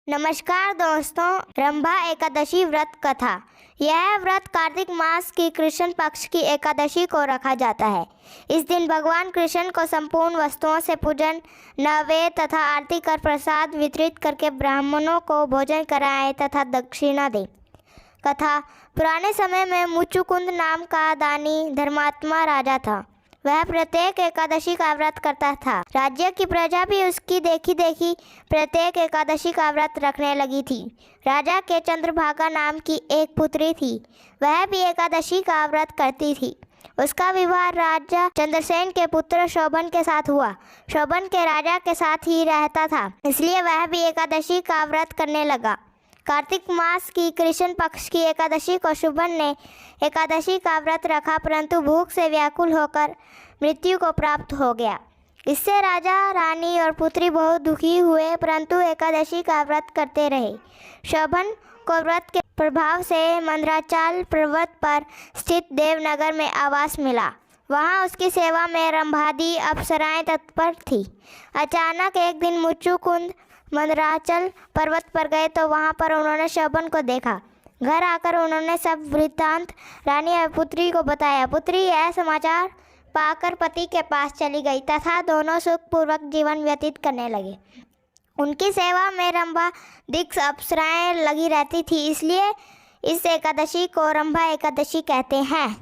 नमस्कार दोस्तों, रंभा एकादशी व्रत कथा। यह व्रत कार्तिक मास की कृष्ण पक्ष की एकादशी को रखा जाता है। इस दिन भगवान कृष्ण को संपूर्ण वस्तुओं से पूजन, नैवेद्य तथा आरती कर प्रसाद वितरित करके ब्राह्मणों को भोजन कराएं तथा दक्षिणा दें। कथा। पुराने समय में मुचुकुंद नाम का दानी धर्मात्मा राजा था। वह प्रत्येक एकादशी का व्रत करता था। राज्य की प्रजा भी उसकी देखी देखी प्रत्येक एकादशी का व्रत रखने लगी थी। राजा के चंद्रभागा नाम की एक पुत्री थी। वह भी एकादशी का व्रत करती थी। उसका विवाह राजा चंद्रसेन के पुत्र शोभन के साथ हुआ। शोभन के राजा के साथ ही रहता था, इसलिए वह भी एकादशी का व्रत करने लगा। कार्तिक मास की कृष्ण पक्ष की एकादशी को शोभन ने एकादशी का व्रत रखा, परंतु भूख से व्याकुल होकर मृत्यु को प्राप्त हो गया। इससे राजा, रानी और पुत्री बहुत दुखी हुए, परंतु एकादशी का व्रत करते रहे। शोभन को व्रत के प्रभाव से मंदराचल पर्वत पर स्थित देवनगर में आवास मिला। वहाँ उसकी सेवा में रंभादी अप्सराएं तत्पर थी। अचानक एक दिन मुचुकुंद मंदराचल पर्वत पर गए तो वहाँ पर उन्होंने शोभन को देखा। घर आकर उन्होंने सब वृत्तांत रानी और पुत्री को बताया। पुत्री यह समाचार पाकर पति के पास चली गई तथा दोनों सुखपूर्वक जीवन व्यतीत करने लगे। उनकी सेवा में रंभा दिक्स अप्सराएं लगी रहती थी, इसलिए इस एकादशी को रंभा एकादशी कहते हैं।